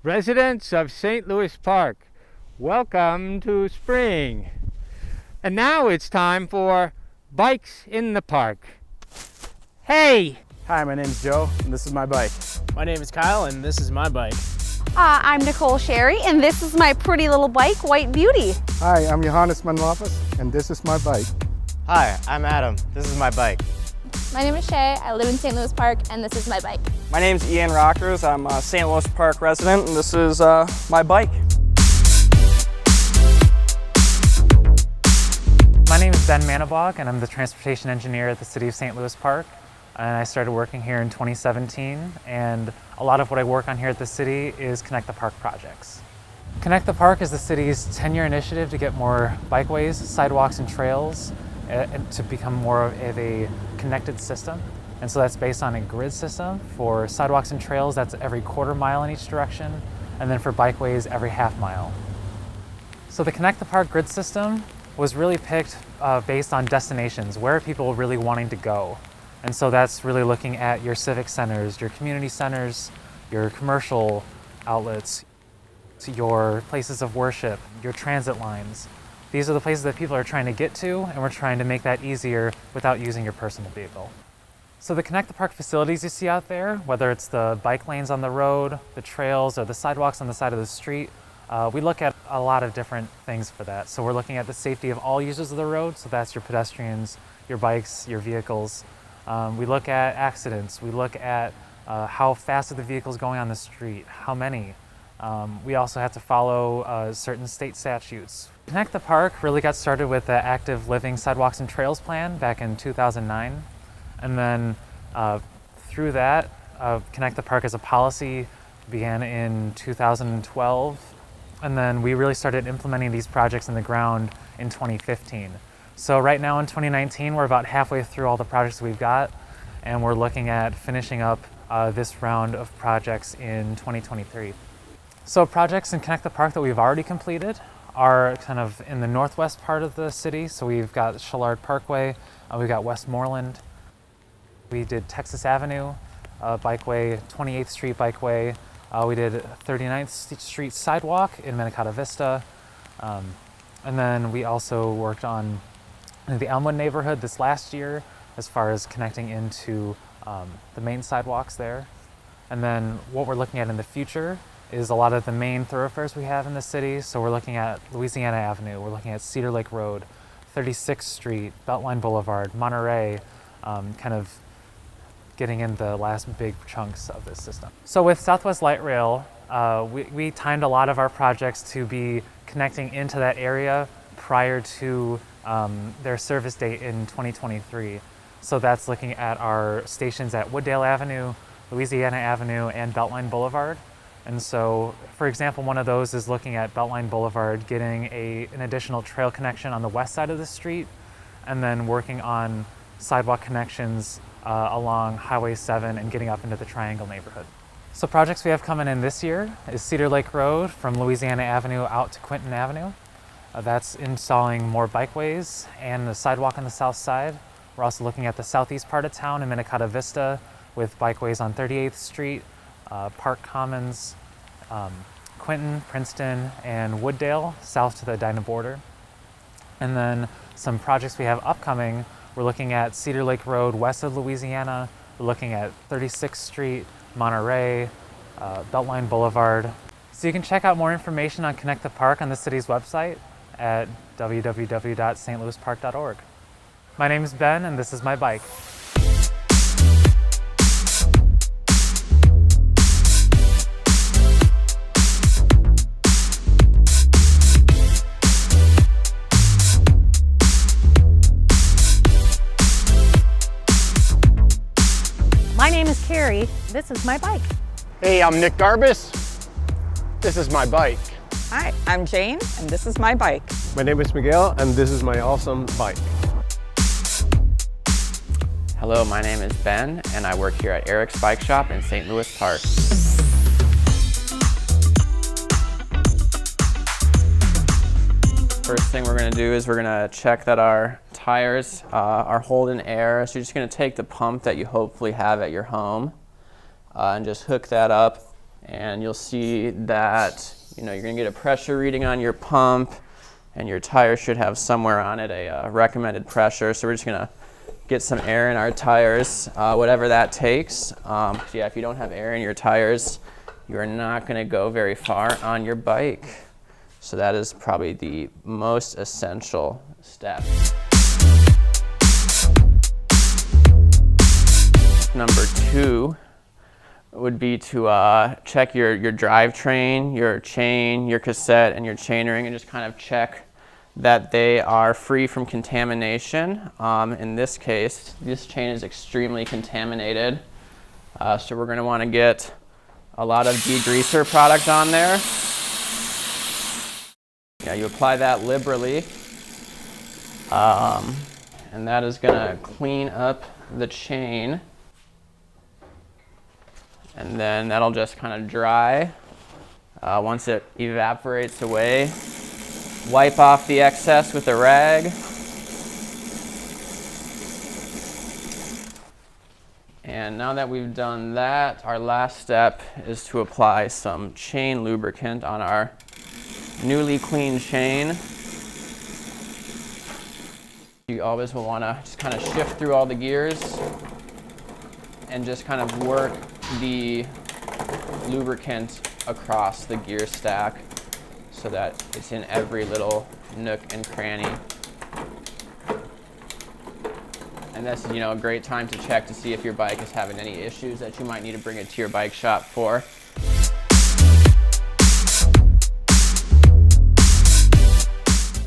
Residents of St. Louis Park, welcome to spring. And now it's time for Bikes in the Park. Hey! Hi, my name is Joe, and this is my bike. My name is Kyle, and this is my bike. I'm Nicole Sherry, and this is my pretty little bike, White Beauty. Hi, I'm Johannes Manlapis, and this is my bike. Hi, I'm Adam. This is my bike. My name is Shay. I live in St. Louis Park, and this is my bike. My name's Ian Rockers. I'm a St. Louis Park resident, and this is my bike. My name is Ben Manabog, and I'm the transportation engineer at the City of St. Louis Park. And I started working here in 2017, and a lot of what I work on here at the city is Connect the Park projects. Connect the Park is the city's 10-year initiative to get more bikeways, sidewalks, and trails to become more of a connected system. And so that's based on a grid system. For sidewalks and trails, that's every quarter mile in each direction, and then for bikeways, every half mile. So the Connect the Park grid system was really picked based on destinations. Where are people really wanting to go? And so that's really looking at your civic centers, your community centers, your commercial outlets, your places of worship, your transit lines. These are the places that people are trying to get to, and we're trying to make that easier without using your personal vehicle. So the Connect the Park facilities you see out there, whether it's the bike lanes on the road, the trails, or the sidewalks on the side of the street, we look at a lot of different things for that. So we're looking at the safety of all users of the road, so that's your pedestrians, your bikes, your vehicles. We look at accidents, we look at how fast are the vehicles going on the street, how many. We also have to follow certain state statutes. Connect the Park really got started with the Active Living Sidewalks and Trails Plan back in 2009. And then through that, Connect the Park as a policy began in 2012. And then we really started implementing these projects in the ground in 2015. So right now in 2019, we're about halfway through all the projects we've got, and we're looking at finishing up this round of projects in 2023. So projects in Connect the Park that we've already completed are kind of in the northwest part of the city. So we've got Shallard Parkway, we've got Westmoreland. We did Texas Avenue Bikeway, 28th Street Bikeway. We did 39th Street Sidewalk in Mankato Vista. And then we also worked on the Elmwood neighborhood this last year as far as connecting into the main sidewalks there. And then what we're looking at in the future is a lot of the main thoroughfares we have in the city. So we're looking at Louisiana Avenue, we're looking at Cedar Lake Road, 36th Street, Beltline Boulevard, Monterey, kind of getting in the last big chunks of this system. So with Southwest Light Rail, we timed a lot of our projects to be connecting into that area prior to their service date in 2023. So that's looking at our stations at Wooddale Avenue, Louisiana Avenue, and Beltline Boulevard. And so, for example, one of those is looking at Beltline Boulevard, getting an additional trail connection on the west side of the street, and then working on sidewalk connections along Highway 7 and getting up into the Triangle neighborhood. So projects we have coming in this year is Cedar Lake Road from Louisiana Avenue out to Quinton Avenue. That's installing more bikeways and the sidewalk on the south side. We're also looking at the southeast part of town in Mankato Vista with bikeways on 38th Street, Park Commons, Quinton, Princeton, and Wooddale, south to the Edina border. And then some projects we have upcoming, we're looking at Cedar Lake Road west of Louisiana, we're looking at 36th Street, Monterey, Beltline Boulevard. So you can check out more information on Connect the Park on the city's website at www.stlouispark.org. My name is Ben, and this is my bike. My name is Carrie. This is my bike. Hey, I'm Nick Garbus. This is my bike. Hi, I'm Jane, and this is my bike. My name is Miguel, and this is my awesome bike. Hello, my name is Ben, and I work here at Eric's Bike Shop in St. Louis Park. First thing we're going to do is we're going to check that our tires are holding air. So you're just going to take the pump that you hopefully have at your home and just hook that up And you'll see that, you know, you're gonna get a pressure reading on your pump, and your tire should have somewhere on it a recommended pressure. So we're just gonna get some air in our tires, whatever that takes. So yeah, if you don't have air in your tires, you are not gonna go very far on your bike. So that is probably the most essential step. Number 2 would be to check your drivetrain, your chain, your cassette, and your chainring, and just kind of check that they are free from contamination. In this case, this chain is extremely contaminated, so we're going to want to get a lot of degreaser product on there. Yeah, you apply that liberally, and that is going to clean up the chain. And then that'll just kind of dry. Once it evaporates away, wipe off the excess with a rag. And now that we've done that, our last step is to apply some chain lubricant on our newly cleaned chain. You always will want to just kind of shift through all the gears and just kind of work the lubricant across the gear stack so that it's in every little nook and cranny. And that's, you know, a great time to check to see if your bike is having any issues that you might need to bring it to your bike shop for.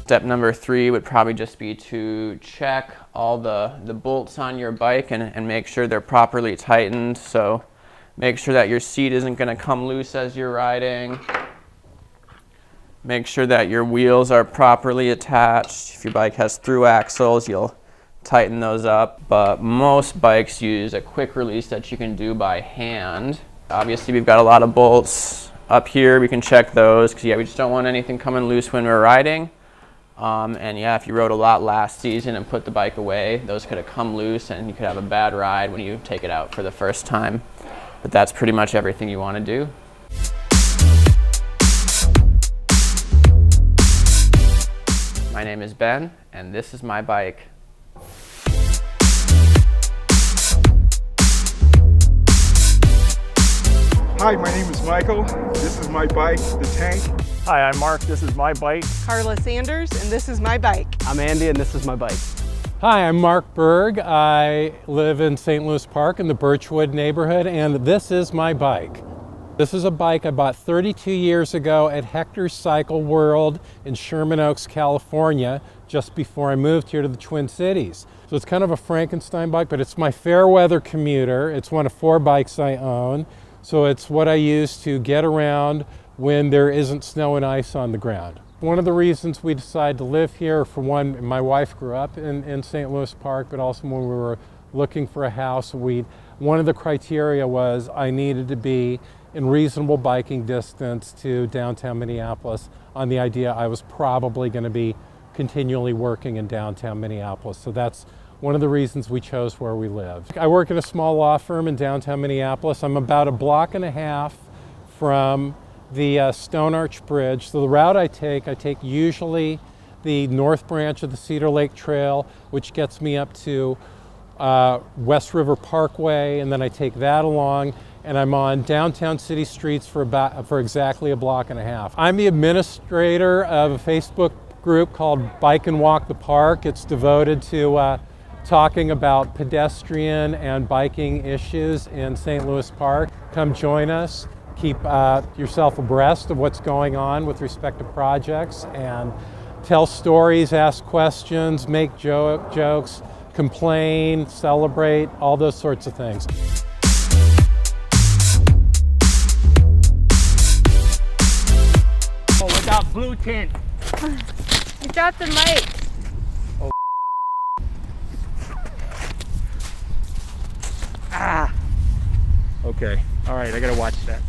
Step number 3 would probably just be to check all the bolts on your bike and make sure they're properly tightened. So make sure that your seat isn't going to come loose as you're riding. Make sure that your wheels are properly attached. If your bike has through axles, you'll tighten those up. But most bikes use a quick release that you can do by hand. Obviously, we've got a lot of bolts up here. We can check those because, yeah, we just don't want anything coming loose when we're riding. And yeah, if you rode a lot last season and put the bike away, those could have come loose and you could have a bad ride when you take it out for the first time. But that's pretty much everything you want to do. My name is Ben, and this is my bike. Hi, my name is Michael. This is my bike, the Tank. Hi, I'm Mark. This is my bike. Carla Sanders, and this is my bike. I'm Andy, and this is my bike. Hi, I'm Mark Berg. I live in St. Louis Park in the Birchwood neighborhood, and this is my bike. This is a bike I bought 32 years ago at Hector's Cycle World in Sherman Oaks, California, just before I moved here to the Twin Cities. So it's kind of a Frankenstein bike, but it's my fair weather commuter. It's one of 4 bikes I own. So it's what I use to get around when there isn't snow and ice on the ground. One of the reasons we decided to live here, for one, my wife grew up in St. Louis Park, but also when we were looking for a house, one of the criteria was I needed to be in reasonable biking distance to downtown Minneapolis on the idea I was probably going to be continually working in downtown Minneapolis. So that's one of the reasons we chose where we live. I work at a small law firm in downtown Minneapolis. I'm about a block and a half from the Stone Arch Bridge. So the route I take usually the north branch of the Cedar Lake Trail, which gets me up to West River Parkway, and then I take that along, and I'm on downtown city streets for exactly a block and a half. I'm the administrator of a Facebook group called Bike and Walk the Park. It's devoted to talking about pedestrian and biking issues in St. Louis Park. Come join us. Keep yourself abreast of what's going on with respect to projects, and tell stories, ask questions, make jokes, complain, celebrate, all those sorts of things. Oh, without blue tint. You dropped the mic. Oh. Ah. Okay. All right, I gotta watch that.